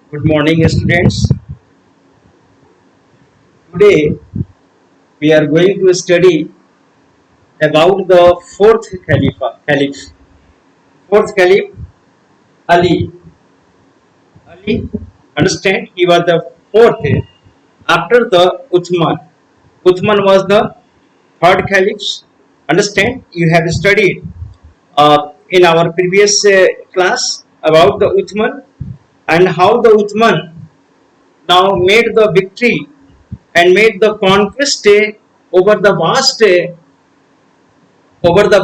Good morning, students. Today we are going to study about the Caliph. Fourth Caliph, Ali. Ali, understand, he was the fourth after the Uthman. Uthman was the third Caliph. Understand, you have studied in our previous class about the Uthman and how the Uthman now made the victory and made the conquest over the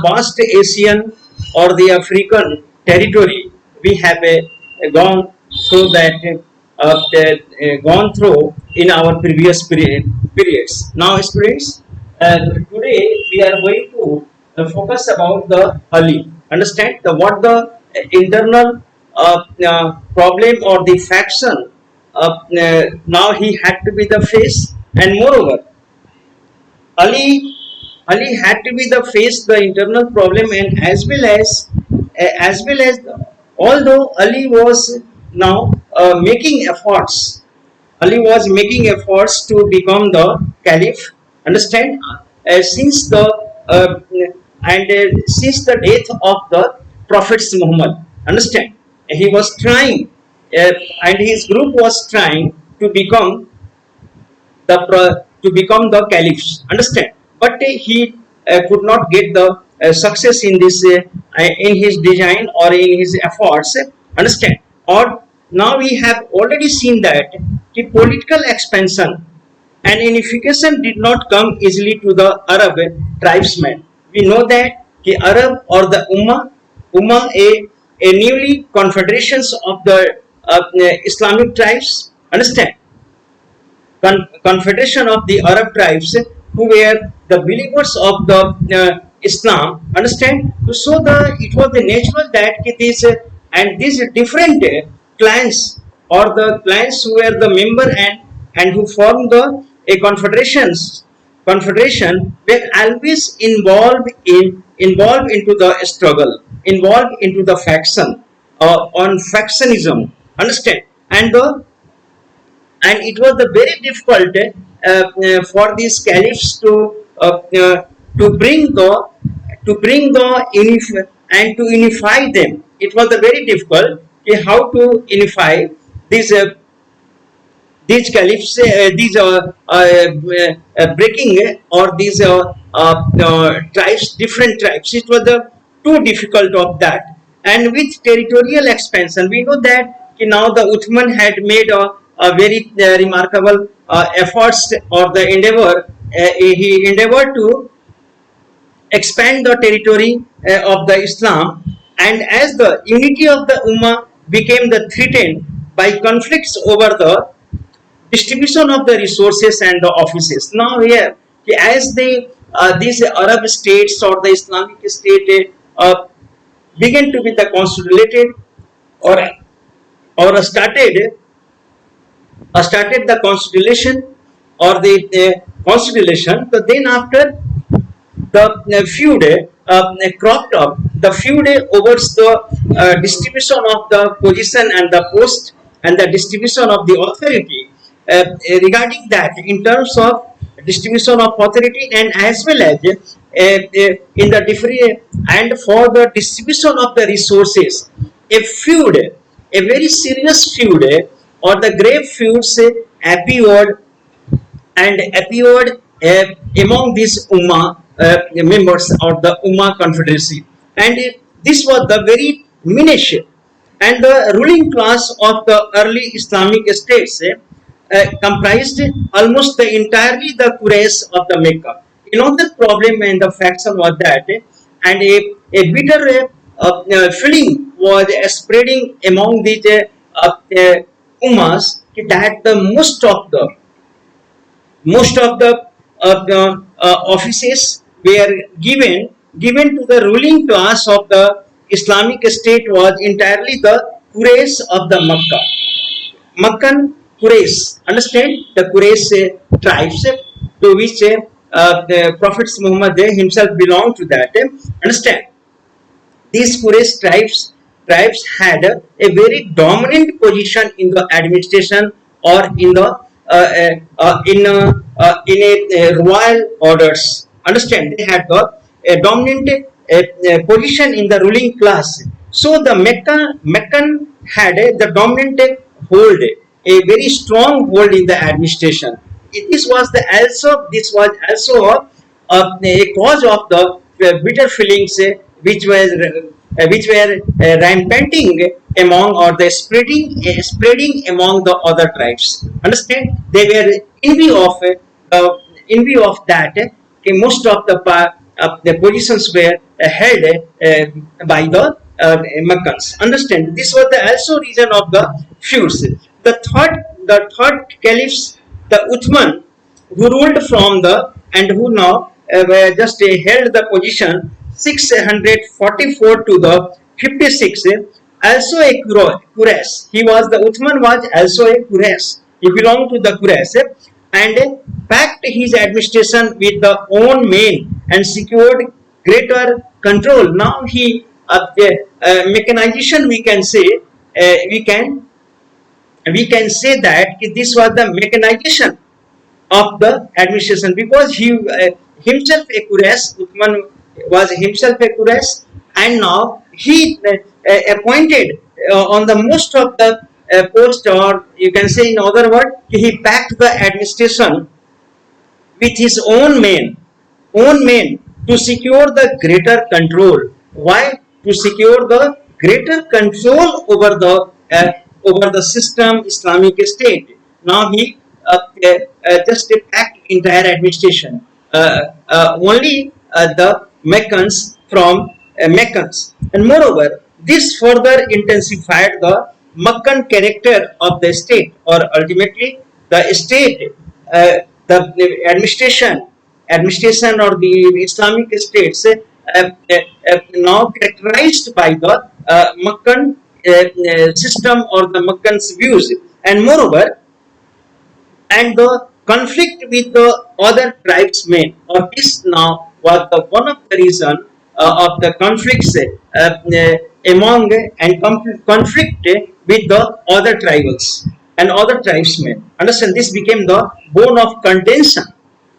vast Asian or the African territory. We have gone through that gone through in our previous periods. Now, students, today we are going to focus about the Ali. Understand the what the internal problem or the faction. Now he had to be the face, and moreover, Ali Ali had to be the face the internal problem, and as well as although Ali was now making efforts, Ali was making efforts to become the caliph. Understand, since the uh, since the death of the Prophet Muhammad. Understand, he was trying, and his group was trying to become to become the caliphs. Understand, but he could not get the success in this in his design or in his efforts. Understand, or now we have already seen that the political expansion and unification did not come easily to the Arab tribesmen. We know that the Arab or the Ummah, a newly confederations of the Islamic tribes. Understand, confederation of the Arab tribes who were the believers of the Islam. Understand? So it was the natural that these and these different clans or the clans who were the member and who formed the a confederation were always involved into the struggle, involved into the faction on factionism. Understand? And it was the very difficult for these caliphs to bring the and to unify them. It was the very difficult how to unify these caliphs, breaking or these tribes, different tribes. It was the too difficult of that. And with territorial expansion, we know that now the Uthman had made a very remarkable efforts or the endeavor. He endeavored to expand the territory of the Islam, and as the unity of the Ummah became the threatened by conflicts over the distribution of the resources and the offices. Now here, as these Arab states or the Islamic state began to be the consolidated or started the constellation or the constellation. So then after the feud cropped up, the feud over the distribution of the position and the post and the distribution of the authority. Regarding that, in terms of distribution of authority and as well as in the different and for the distribution of the resources, a feud, a very serious feud or the grave feuds appeared among these Ummah members or the Ummah confederacy, and this was the very minish and the ruling class of the early Islamic states comprised almost entirely the Quraysh of the Mecca. Another problem and the faction was that, and a bitter feeling was spreading among these Ummas that the most of the offices were given to the ruling class of the Islamic State was entirely the Quraysh of the Meccan Quraysh. Understand, the Quraysh tribes to which the Prophet Muhammad himself belonged to that. Understand, these Quraysh tribes had a very dominant position in the administration or in the in a royal orders. Understand? They had a dominant position in the ruling class. So the Meccan had the dominant hold, a very strong hold in the administration. This was a cause of the bitter feelings which were rampanting among or the spreading among the other tribes. Understand? They were in view of that. Most of the positions were held by the Meccans. Understand? This was the also reason of the feuds. The third caliphs, the Uthman, who ruled from the and who now just held the position 644 to the 56. Also a Quraysh. He was the Uthman was also a Quraysh. He belonged to the Quraysh and packed his administration with the own men and secured greater control. Now he mechanization we can say we can say that this was the mechanization of the administration because he himself a Quraysh, Uthman was himself a Quraysh, and now he appointed on the most of the post, or you can say in other words, he packed the administration with his own men to secure the greater control. Why? To secure the greater control over the system Islamic State. Now he just packed entire administration. Only the Meccans, and moreover, this further intensified the Meccan character of the state, or ultimately the state, the administration or the Islamic states now characterized by the Meccan system or the Meccan's views, and moreover, and the conflict with the other tribesmen, or this now was the one of the reason of the conflicts among and conflict with the other tribals and other tribesmen. Understand? This became the bone of contention.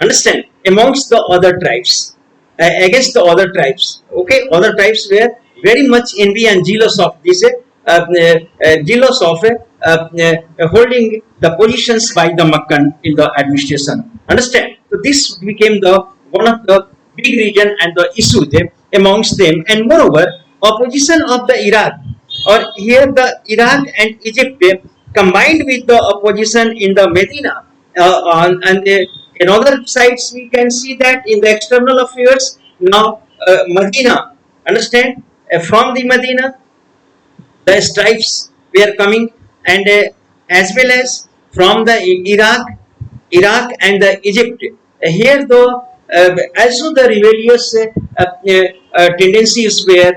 Understand? Amongst the other tribes, against the other tribes. Okay, other tribes were very much envy and jealous of this, jealous of holding the positions by the Meccan in the administration. Understand? So this became the one of the big region and the issues amongst them, and moreover, opposition of the Iraq, or here the Iraq and Egypt combined with the opposition in the Medina, and in other sides we can see that in the external affairs now Medina. Understand? From the Medina the stripes were coming, and as well as from the Iraq and the Egypt. Here though also the rebellious tendencies were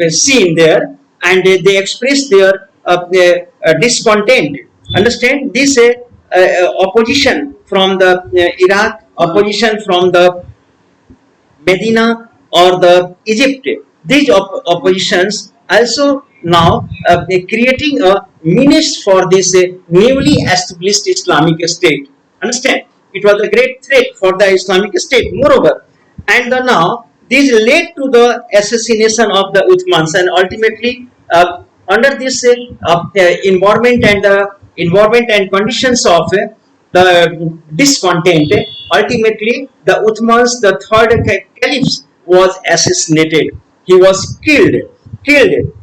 seen there, and they expressed their discontent. Understand? This opposition from the Iraq, opposition from the Medina or the Egypt. These oppositions also now creating a menace for this newly established Islamic State. Understand? It was a great threat for the Islamic State. Moreover, and now this led to the assassination of the Uthmans, and ultimately under this environment and conditions of the discontent, ultimately the Uthmans, the third caliph, was assassinated. He was killed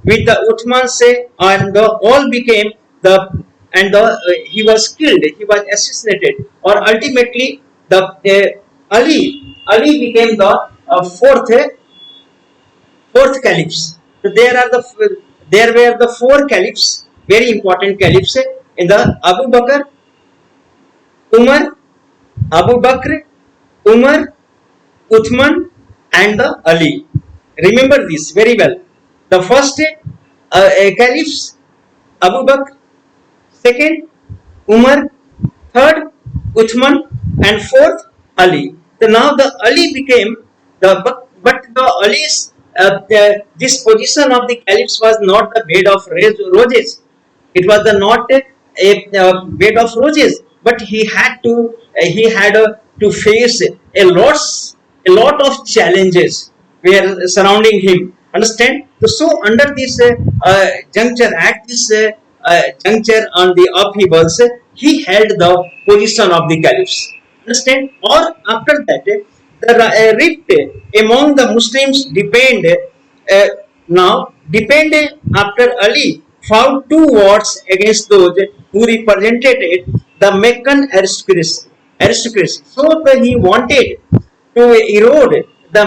with the Uthmans, and the all became the and the he was killed. He was assassinated, or ultimately the Ali became the fourth caliphs. So there were the four caliphs, very important caliphs in the Umar, Abu Bakr, Umar, Uthman, and the Ali. Remember this very well. The first caliphs, Abu Bakr; second, Umar; third, Uthman; and fourth, Ali. So now the Ali became but the Ali's this position of the caliphs was not the bed of roses. It was the not a bed of roses, but he had to face a lot of challenges were surrounding him. Understand? So under this juncture, at this juncture on the upheavals, he held the position of the caliphs. Understand? Or after that, the rift among the Muslims depend after Ali fought two wars against those who represented the Meccan aristocracy. So he wanted to erode the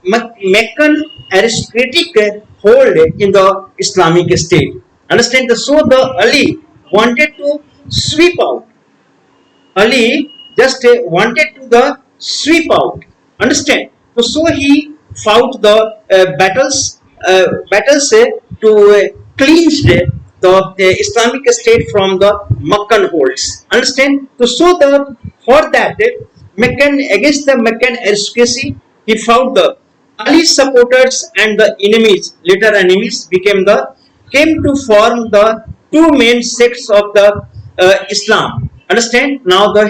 Meccan aristocratic hold in the Islamic State. Understand? So the Ali wanted to sweep out. Ali just wanted to the sweep out. Understand? So he fought the battles to cleanse the Islamic State from the Meccan holds. Understand? So the for that Meccan against the Meccan aristocracy, he fought the Ali supporters and the enemies, later enemies, came to form the two main sects of the Islam. Understand? Now the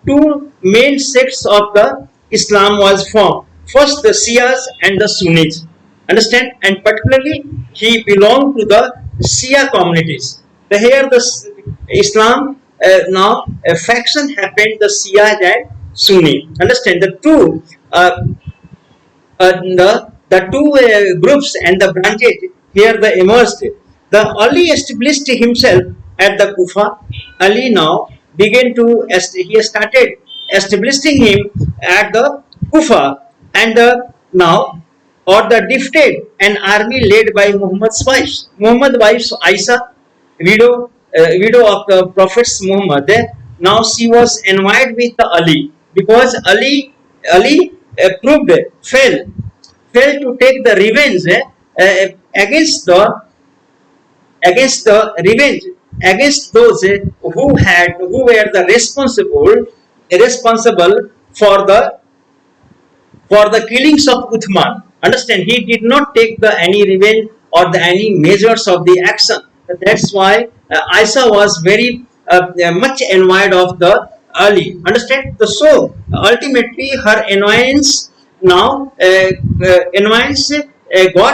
two main sects of the Islam was formed. First the Shias and the Sunnis. Understand? And particularly he belonged to the Shia communities. Here the Islam now a faction happened, the Shia and Sunni. Understand? The two groups and the branches here the emerged. The Ali established himself at the Kufa. Ali now began to he started establishing him at the Kufa, and now or the defeated an army led by Muhammad's wife. Muhammad's wife Aisha, widow of the Prophet Muhammad. Now she was envied with the Ali because Ali proved fell to take the revenge against those who were the responsible for the killings of Uthman. Understand? He did not take the any revenge or the any measures of the action. That's why Aisha was very much envied of the Ali. Understand? So ultimately her annoyance got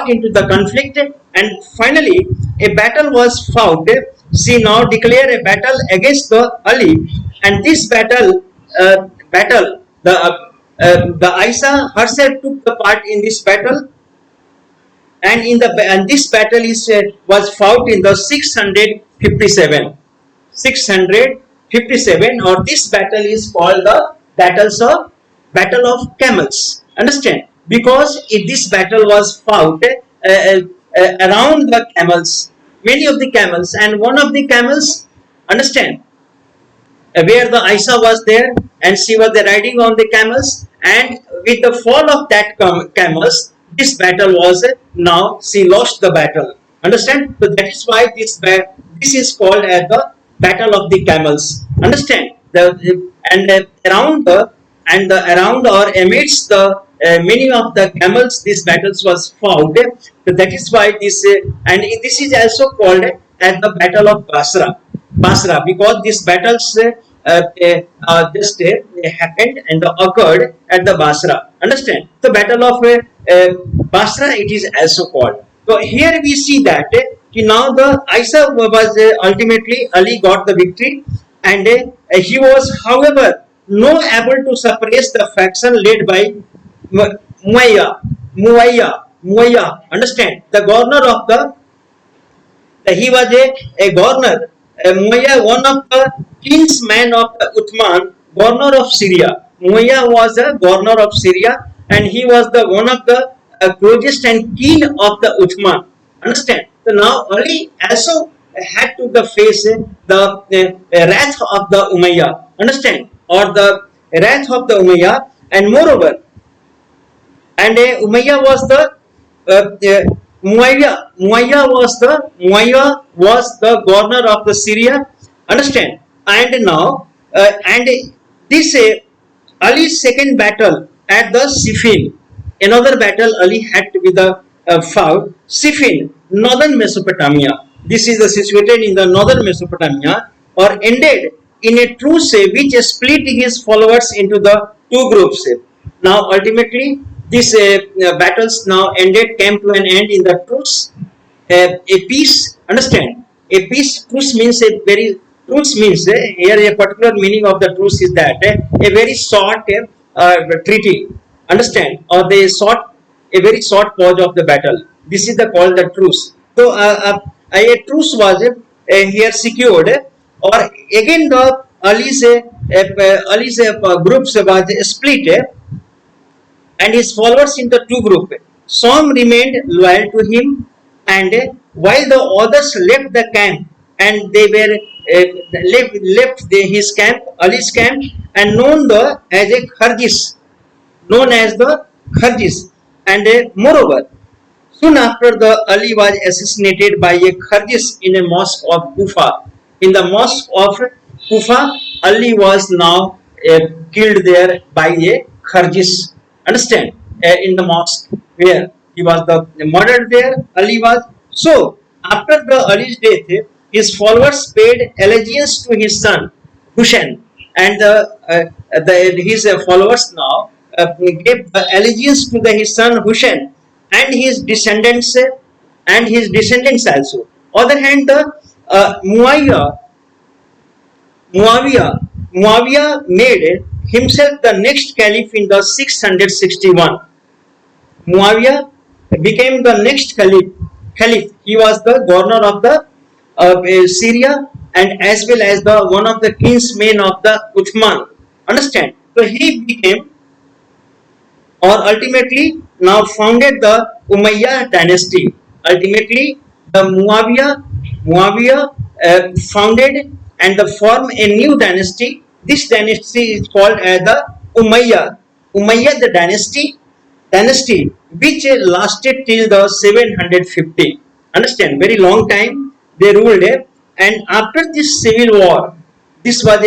into the conflict, and finally a battle was fought. She now declared a battle against the Ali, and this the Aisha herself took the part in this battle, and this battle was fought in the 657, or this battle is called the Battle of Camels. Understand? Because this battle was fought around the camels, many of the camels, and one of the camels, understand, where the Aisha was there and she was riding on the camels, and with the fall of that camels, this battle was now she lost the battle. Understand? So that is why this is called as the Battle of the Camels. Understand? Around or amidst the many of the camels, these battles was fought. So that is why this is also called as the Battle of Basra, because these battles just happened and occurred at the Basra. Understand? The Battle of Basra, it is also called. So here we see that now the Aisha was ultimately Ali got the victory, and he was, however, no able to suppress the faction led by Muawiyah. Understand? The governor of he was a governor. Muawiyah, one of the kinsmen of Uthman, governor of Syria. Muawiyah was a governor of Syria, and he was the one of the closest and kin of the Uthman. Understand? So now Ali also had to face the wrath of the Umayyah. Understand? Or the wrath of the Umayyah, and moreover, and Umayyah was the Muawiyah was the governor of the Syria. Understand? And now and this Ali's second battle at the Siffin another battle Ali had with the fought Siffin, northern Mesopotamia. This is situated in the northern Mesopotamia, or ended in a truce which split his followers into the two groups. Now, ultimately, these battles now ended, came to an end in the truce. A peace, understand? A peace, truce means a very, truce means here a particular meaning of the truce is that a very short treaty, understand? Or they short, a very short pause of the battle. This is the called the truce. So, a truce was here secured, or again the Ali's groups was split, and his followers into two groups. Some remained loyal to him, and while the others left the camp, and they were his camp, Ali's camp, and as a Kharjis, known as the Kharjis, and moreover, soon after the Ali was assassinated by a Kharjis in a mosque of Kufa. In the mosque of Kufa, Ali was now killed there by a Kharjis. Understand? In the mosque where he was murdered there, Ali was. So after the Ali's death, his followers paid allegiance to his son Hussein, and his followers now gave allegiance to his son Hussein and his descendants also. Other hand, the Muawiyah Muawiyah made himself the next caliph in the 661. Muawiyah became the next caliph. He was the governor of the Syria, and as well as the one of the kinsmen of the Uthman. Understand? So he became, or ultimately now founded the Umayyad dynasty. Ultimately, the Muawiyah founded and formed a new dynasty. This dynasty is called as the Umayyad dynasty, which lasted till the 750. Understand? Very long time they ruled, and after this civil war, this was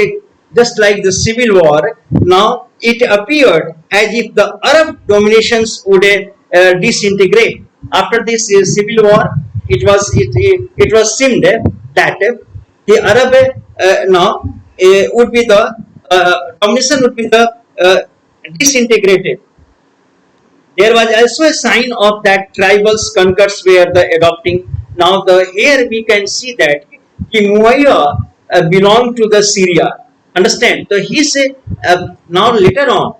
just like the civil war. Now it appeared as if the Arab dominations would disintegrate. After this civil war, it was seemed that the Arab now would be the domination would be the disintegrated. There was also a sign of that tribals conquers were the adopting. Now here we can see that Muawiyah belonged to the Syria. Understand? So he said now later on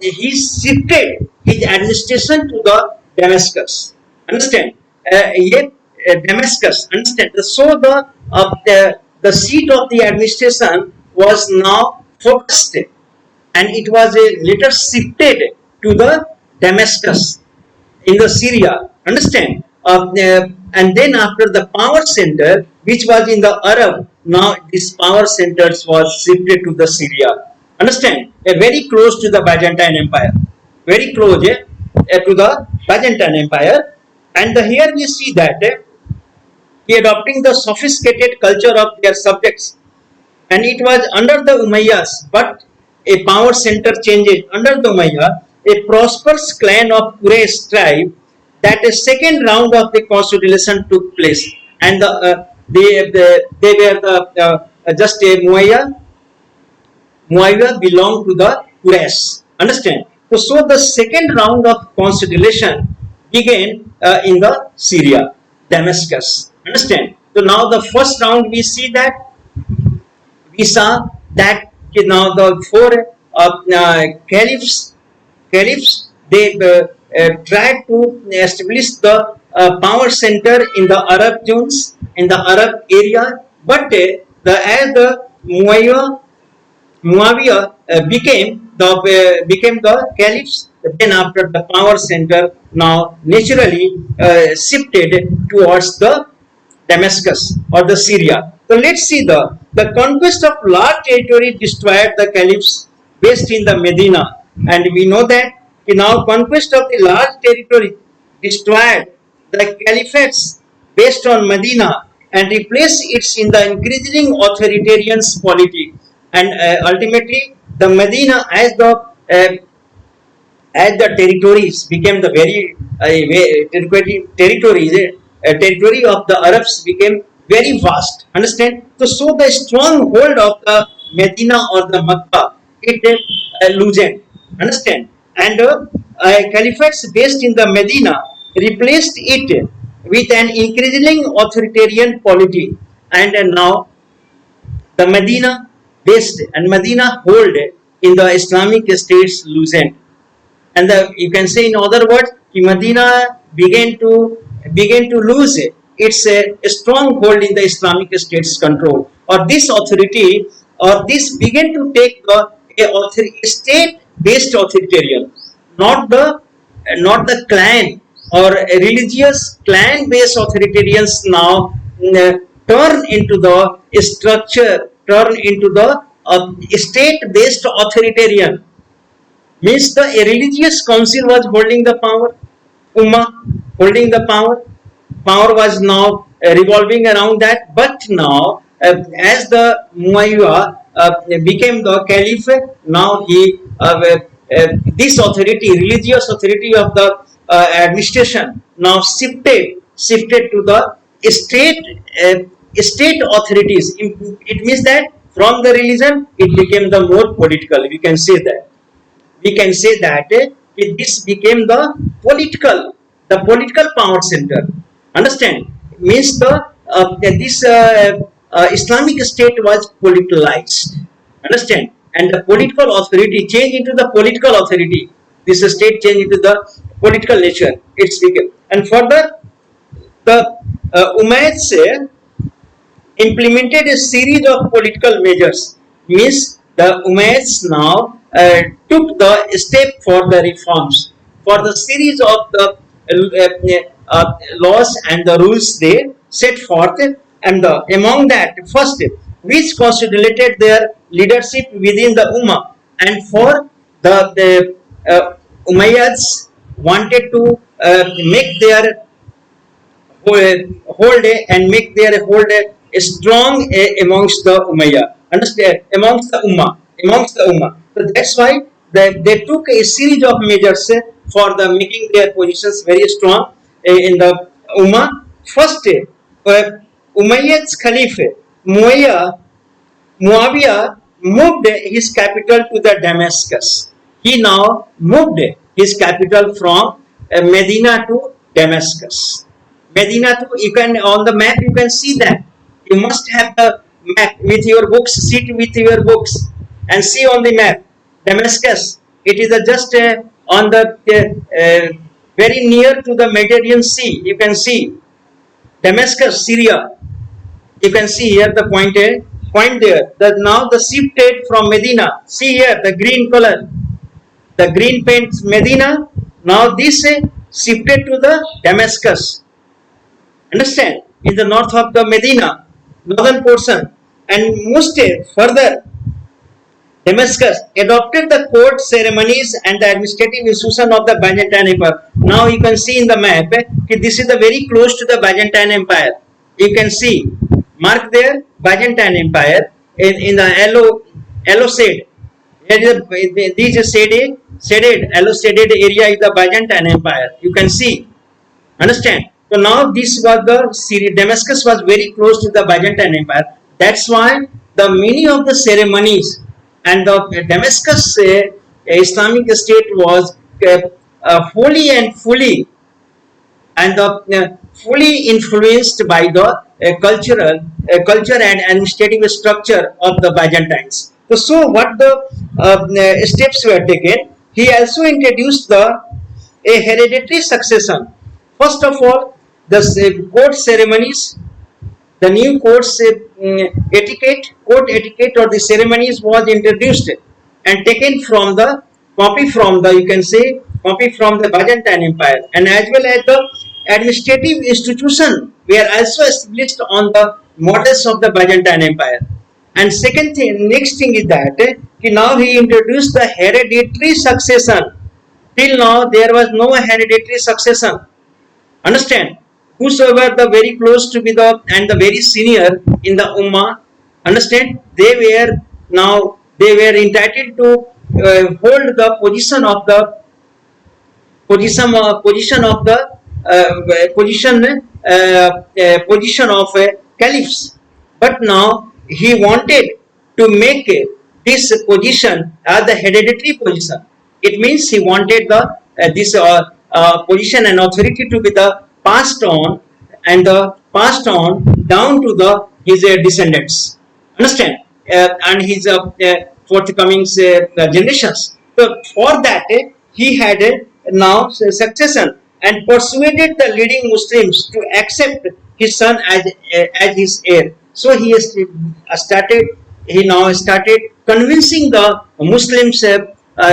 he shifted his administration to the Damascus. Understand? Damascus. Understand? So the seat of the administration was now focused, and it was later shifted to the Damascus in the Syria. Understand? And then after the power center, which was in the Arab, now this power centers was shifted to the Syria. Understand? Very close to the Byzantine Empire. Very close to the Byzantine Empire. And here we see that he adopting the sophisticated culture of their subjects. And it was under the Umayyads, but a power center changed under the Umayyad, a prosperous clan of Quraysh tribe, that a second round of the consolidation took place, and they were just a Muawiyah belonged to the Quraysh. Understand? So the second round of consolidation began in the Syria, Damascus. Understand? So now the first round we saw that now the four caliphs they tried to establish the power center in the Arab zones, in the Arab area, but as the Muawiyah became the caliphs, then after the power center now naturally shifted towards the Damascus or the Syria. So let's see the conquest of large territory destroyed the caliphs based in the Medina, and we know that now conquest of the large territory destroyed the caliphates based on Medina and replaced it in the increasing authoritarian polity, and ultimately the Medina as the as the territories became the very territories, territory of the Arabs became very vast. Understand? So the stronghold of the Medina or the Makkah, it loosened. Understand? And caliphates based in the Medina replaced it with an increasingly authoritarian polity. And now the Medina based and Medina hold in the Islamic states loosened. And you can say in other words, Medina began to lose its stronghold in the Islamic State's control, or this authority, or this began to take a state-based authoritarian, not the clan or religious clan-based authoritarians now turn into the structure, turn into the state-based authoritarian. Means the a religious council was holding the power, ummah holding the power was now revolving around that. But now as the Muawiyah became the caliph, now he this authority, religious authority of the administration, now shifted to the state uh, state authorities. It means that from the religion it became the more political, we can say that this became the political power center. Understand? Means the this Islamic State was politicalized. Understand? And the political authority changed into the political authority. This state changed into the political nature. It's became. And further, the Umayyads implemented a series of political measures. Means the Umayyads now took the step for the reforms, for the series of the laws and the rules they set forth, and among that first, which consolidated their leadership within the Ummah, and for the Umayyads wanted to make their hold and make their hold strong amongst the Umayyah. Understand? Amongst the Ummah. So that's why they took a series of measures for the making their positions very strong in the Ummah. First, Umayyad's Caliph Muawiyah moved his capital to the Damascus. He now moved his capital from Medina to Damascus. Medina to, you can on the map you can see that. You must have the map with your books. Sit with your books and see on the map. Damascus. It is just on the very near to the Mediterranean Sea. You can see Damascus, Syria. You can see here the point there. That now the shifted from Medina. See here the green color, the green paint Medina. Now this shifted to the Damascus. Understand? In the north of the Medina, northern portion, and most further, Damascus adopted the court ceremonies and the administrative institution of the Byzantine Empire. Now you can see in the map, this is the very close to the Byzantine Empire. You can see, mark there, Byzantine Empire in the yellow shade. These shaded yellow shaded area is the Byzantine Empire. You can see. Understand? So now this was the Syria. Damascus was very close to the Byzantine Empire. That's why the many of the ceremonies and the Damascus Islamic State was fully fully influenced by the culture and administrative structure of the Byzantines. So what the steps were taken? He also introduced a hereditary succession. First of all, the court ceremonies, the new court etiquette or the ceremonies was introduced and taken from the copy from the Byzantine Empire, and as well as the administrative institution were also established on the models of the Byzantine Empire. And next thing is that now he introduced the hereditary succession. Till now there was no hereditary succession. Understand? Whosoever the very close to be the and the very senior in the Ummah, understand, they were entitled to hold the position of the position of the position of caliphs. But now he wanted to make this position as the hereditary position. It means he wanted the this position and authority to be the passed on and passed on down to the his descendants. Understand? And his forthcoming generations. So for that he had now succession and persuaded the leading Muslims to accept his son as his heir. So he has started. He now started convincing the Muslims,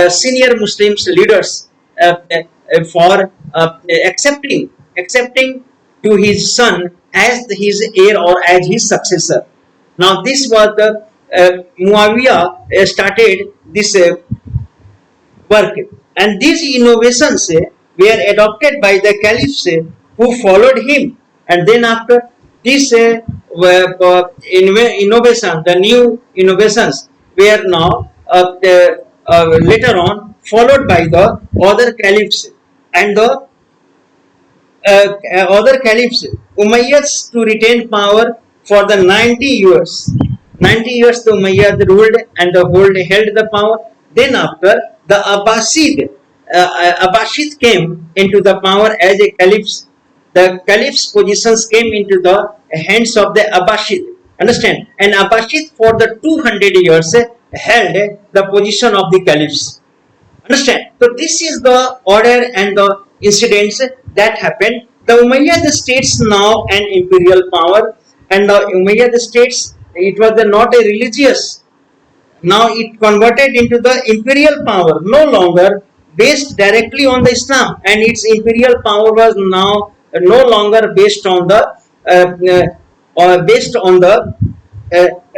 senior Muslims leaders, for accepting to his son as his heir or as his successor. Now this was the Muawiyah started this work, and these innovations were adopted by the caliphs who followed him, and then after this innovation, the new innovations were now later on followed by the other caliphs and the other caliphs, Umayyads, to retain power for the 90 years. 90 years the Umayyad ruled and held the power. Then after the Abbasid came into the power as a caliphs. The caliph's positions came into the hands of the Abbasid. Understand? And Abbasid for the 200 years held the position of the caliphs. Understand? So this is the order and the incidents that happened. The Umayyad states now an imperial power, and the Umayyad states it was not a religious. Now it converted into the imperial power, no longer based directly on the Islam, and its imperial power was now no longer based on the based on the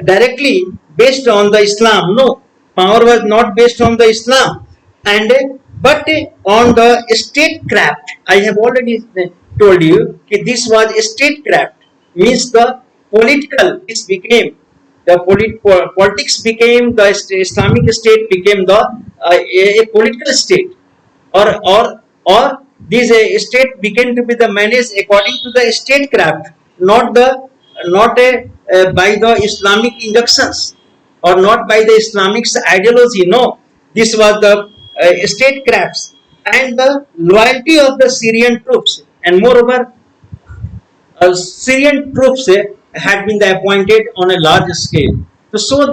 directly based on the Islam. No, power was not based on the Islam, and but on the statecraft. I have already told you that this was statecraft, means the political. This became the politics became the Islamic State became the a political state, or this state began to be the managed according to the statecraft, not by the Islamic injunctions or not by the Islamic ideology. No, this was the statecrafts and the loyalty of the Syrian troops, and moreover Syrian troops had been appointed on a large scale. So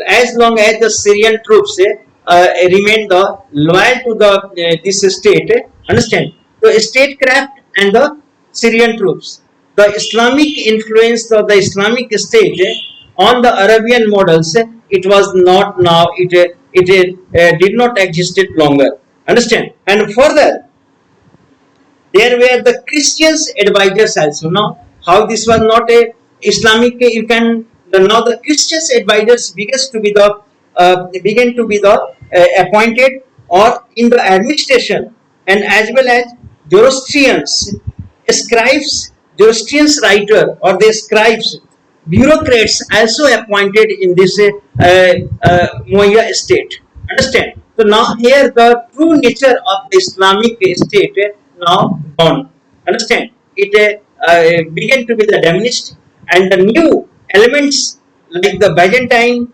as long as the Syrian troops remained loyal to the this state, understand? The statecraft and the Syrian troops, the Islamic influence of the Islamic State on the Arabian models, it was not now. It did not existed longer. Understand? And further, there were the Christians advisors also. Now, how this was not a Islamic, you can now the Christians advisors began to be the appointed or in the administration, and as well as Zoroastrians, scribes, Zoroastrians writer or the scribes, bureaucrats also appointed in this Muawiyah state. Understand? So now here the true nature of the Islamic state now gone. Understand? It began to be the diminished, and the new elements like the Byzantine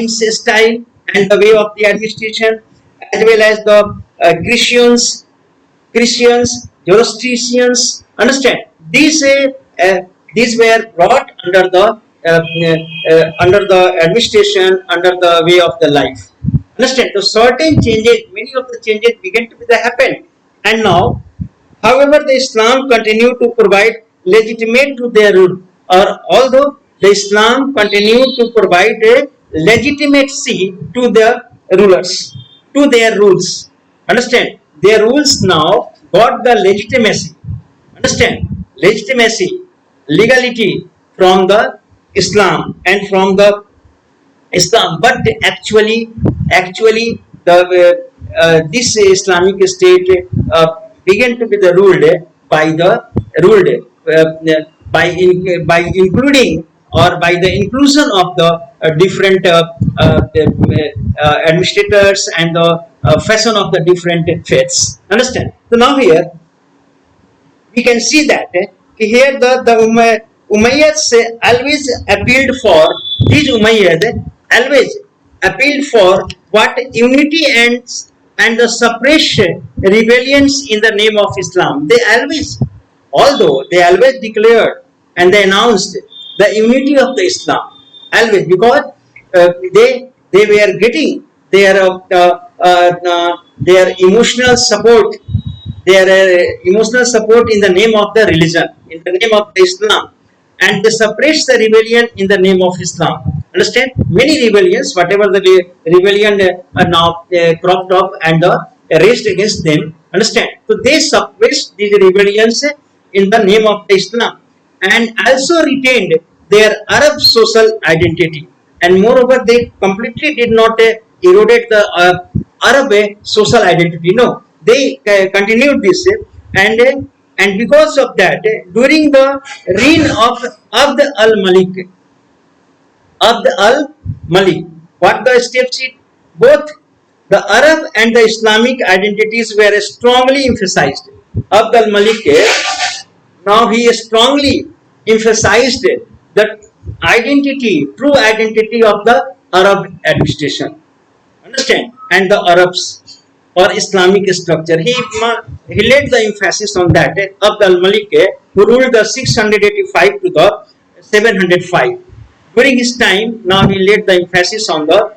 style and the way of the administration, as well as the Christians, Zoroastrians. Understand? These were brought under the administration, under the way of the life. Understand? So certain changes, many of the changes began to be the happen, and now, however, the Islam continued to provide legitimate to their rule, or although the Islam continued to provide a legitimacy to the rulers, to their rules. Understand? Their rules now got the legitimacy. Understand? Legitimacy, legality from the Islam and from the Islam, but actually the this Islamic state began to be the ruled by including or by the inclusion of the different administrators and the fashion of the different faiths. Understand? So now here we can see that here the Umayyads always appealed for these Umayyads always appealed for what unity and the suppression rebellions in the name of Islam. They always, although they always declared and they announced the unity of the Islam always because they were getting their emotional support, their emotional support in the name of the religion, in the name of the Islam, and they suppress the rebellion in the name of Islam. Understand? Many rebellions, whatever the rebellion are now cropped up and raised against them. Understand? So they suppressed these rebellions in the name of Islam and also retained their Arab social identity. And moreover, they completely did not eroded the Arab social identity. No, they continued this, and because of that, during the reign of Abd al-Malik, what the steps it both the Arab and the Islamic identities were strongly emphasized. Abd al-Malik now he strongly emphasized the identity, true identity of the Arab administration. Understand? And the Arabs or Islamic structure. He laid the emphasis on that. Abd al-Malik, who ruled the 685 to the 705. During his time, now he laid the emphasis on the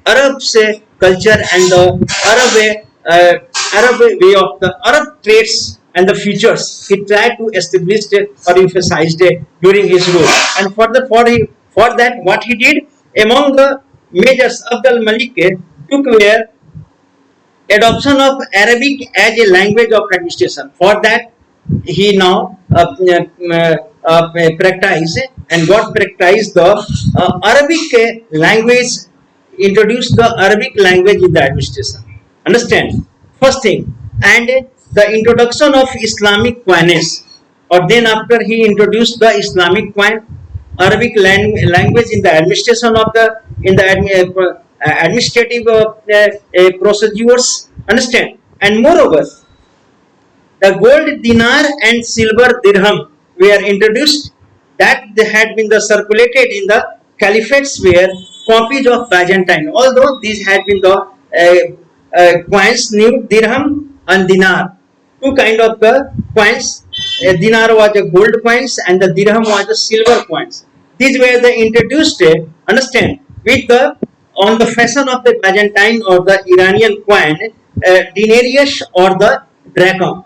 Arabs culture and the Arab way of the Arab traits and the features. He tried to establish or emphasize during his rule. And for that, what he did among the measures, Abd al-Malik took were adoption of Arabic as a language of administration. For that, he now practiced and got practiced the Arabic language, introduced the Arabic language in the administration. Understand? First thing, and the introduction of Islamic coinage, or then after he introduced the Islamic coin, Arabic language in the administration of the administrative procedures. Understand? And moreover, the gold dinar and silver dirham were introduced that they had been circulated in the caliphates were copies of Byzantine. Although these had been the coins, new dirham and dinar, two kind of the coins. Dinar was the gold coins and the dirham was the silver coins. These were the introduced. Understand? With the on the fashion of the Byzantine or the Iranian coin, denarius or the drachm.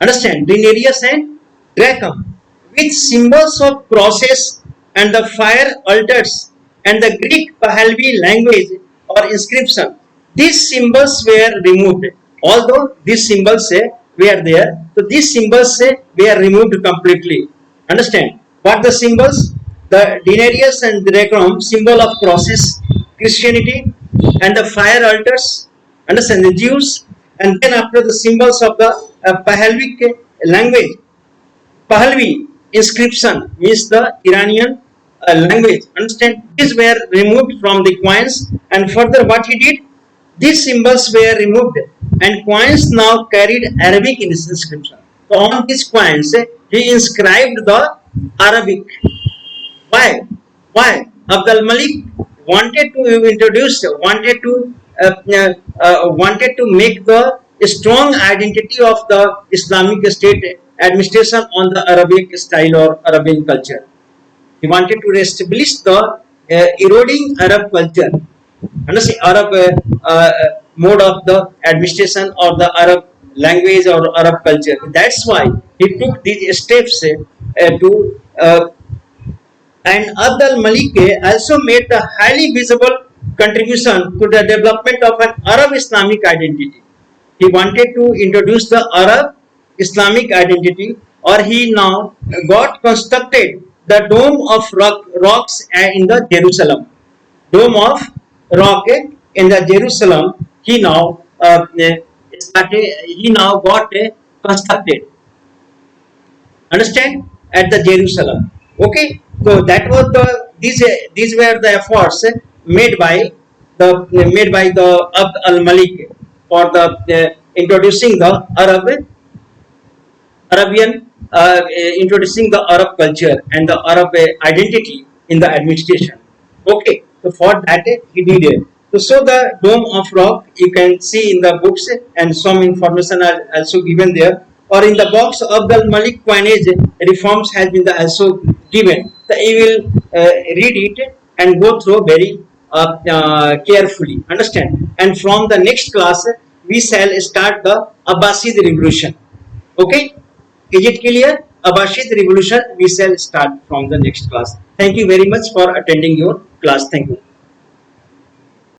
Understand? Denarius and drachm, with symbols of crosses and the fire altars and the Greek Pahlavi language or inscription. These symbols were removed. Although these symbols were there, so these symbols were removed completely. Understand? What the symbols? The denarius and drachm, symbol of crosses, Christianity, and the fire altars. Understand? The Jews, and then after the symbols of the Pahlavi language. Pahlavi inscription means the Iranian language. Understand? These were removed from the coins, and further what he did, these symbols were removed and coins now carried Arabic inscription. So on these coins he inscribed the Arabic. Why? Why? Abd al-Malik wanted to introduce, wanted to make the strong identity of the Islamic State administration on the Arabic style or Arabian culture. He wanted to establish the eroding Arab culture, understand, Arab mode of the administration or the Arab language or Arab culture. That's why he took these steps to and Abd al-Malik also made the highly visible contribution to the development of an Arab Islamic identity. He wanted to introduce the Arab Islamic identity, or he now got constructed the dome of rocks in the Jerusalem. Dome of rock in the Jerusalem. He now got constructed. Understand? At the Jerusalem. Okay. So that was these were the efforts made by the Abd al-Malik for the introducing the Arabian, introducing the Arab culture and the Arab identity in the administration. Okay, so for that he did it. To show the dome of rock, you can see in the books and some information are also given there. Or in the box of the Malik coinage, reforms has been also given. So you will read it and go through very carefully. Understand? And from the next class, we shall start the Abbasid revolution. Okay, is it clear? Abbasid revolution we shall start from the next class. Thank you very much for attending your class. Thank you.